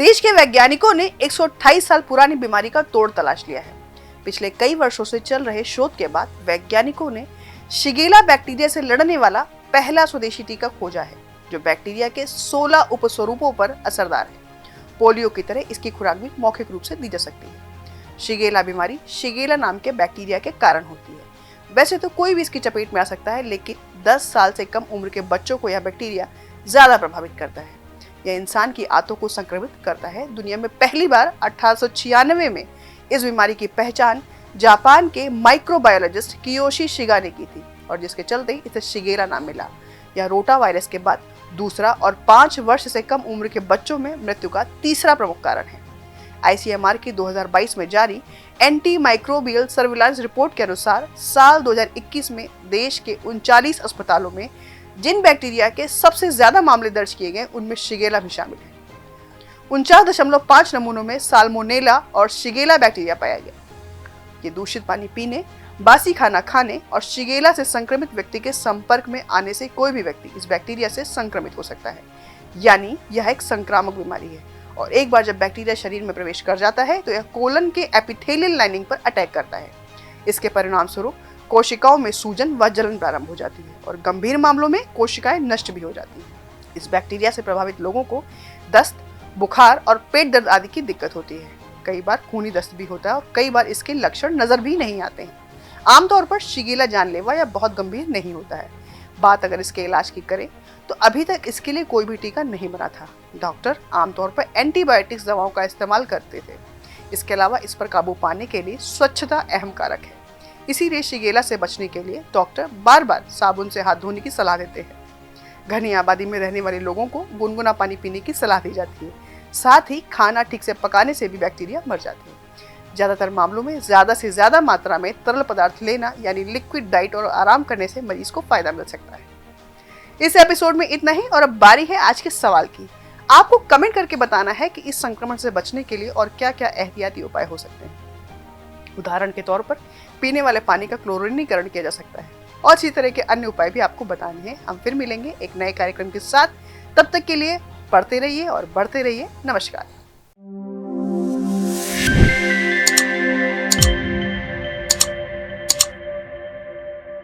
देश के वैज्ञानिकों ने 128 साल पुरानी बीमारी का तोड़ तलाश लिया है। पिछले कई वर्षों से चल रहे शोध के बाद वैज्ञानिकों ने शिगेला बैक्टीरिया से लड़ने वाला पहला स्वदेशी टीका खोजा है, जो बैक्टीरिया के 16 उपस्वरूपों पर असरदार है। पोलियो की तरह इसकी खुराक भी मौखिक रूप से दी जा सकती है। शिगेला बीमारी शिगेला नाम के बैक्टीरिया के कारण होती है। वैसे तो कोई भी इसकी चपेट में आ सकता है, लेकिन 10 साल से कम उम्र के बच्चों को यह बैक्टीरिया ज्यादा प्रभावित करता है। यह इंसान की आंतों को संक्रमित करता है। दुनिया में पहली बार 1896 में इस बीमारी की पहचान जापान के माइक्रोबायोलॉजिस्ट कियोशी शिगा ने की थी, और जिसके चलते इसे शिगेला नाम मिला। यह रोटा वायरस के बाद दूसरा और 5 वर्ष से कम उम्र के बच्चों में मृत्यु का तीसरा प्रमुख कारण है। ICMR की 2022 में जारी एंटी माइक्रोबियल सर्विलांस रिपोर्ट के अनुसार साल 2021 में देश के 39 अस्पतालों में जिन बैक्टीरिया के सबसे ज्यादा मामले दर्ज किए गए, उनमें शिगेला भी शामिल है। 49.5 नमूनों में साल्मोनेला और शिगेला बैक्टीरिया पाया गया। ये दूषित पानी पीने, बासी खाना खाने और शिगेला से संक्रमित व्यक्ति के संपर्क में आने से कोई भी व्यक्ति इस बैक्टीरिया से संक्रमित हो सकता है। यानी यह एक संक्रामक बीमारी है, और एक बार जब बैक्टीरिया शरीर में प्रवेश कर जाता है तो यह कोलन के एपिथेलियल लाइनिंग पर अटैक करता है। इसके परिणाम स्वरूप कोशिकाओं में सूजन व जलन प्रारंभ हो जाती है, और गंभीर मामलों में कोशिकाएं नष्ट भी हो जाती हैं। इस बैक्टीरिया से प्रभावित लोगों को दस्त, बुखार और पेट दर्द आदि की दिक्कत होती है। कई बार खूनी दस्त भी होता है, और कई बार इसके लक्षण नजर भी नहीं आते हैं। आमतौर पर शिगेला जानलेवा या बहुत गंभीर नहीं होता है। बात अगर इसके इलाज की करें तो अभी तक इसके लिए कोई भी टीका नहीं बना था। डॉक्टर आमतौर पर एंटीबायोटिक्स दवाओं का इस्तेमाल करते थे। इसके अलावा इस पर काबू पाने के लिए स्वच्छता अहम कारक है। इसीलिए शिगेला से बचने के लिए डॉक्टर बार बार साबुन से हाथ धोने की सलाह देते हैं। घनी आबादी में रहने वाले लोगों को गुनगुना पानी पीने की सलाह दी जाती है। साथ ही खाना ठीक से पकाने से भी बैक्टीरिया मर जाते हैं। ज्यादातर मामलों में ज्यादा से ज्यादा मात्रा में तरल पदार्थ लेना यानी लिक्विड डाइट और आराम करने से मरीज को फायदा मिल सकता है। इस एपिसोड में इतना ही, और अब बारी है आज के सवाल की। आपको कमेंट करके बताना है कि इस संक्रमण से बचने के लिए और क्या क्या एहतियाती उपाय हो सकते हैं। उदाहरण के तौर पर पीने वाले पानी का क्लोरीनीकरण किया जा सकता है, और इसी तरह के अन्य उपाय भी आपको बताने हैं। हम फिर मिलेंगे एक नए कार्यक्रम के साथ। तब तक के लिए पढ़ते रहिए और बढ़ते रहिए। नमस्कार।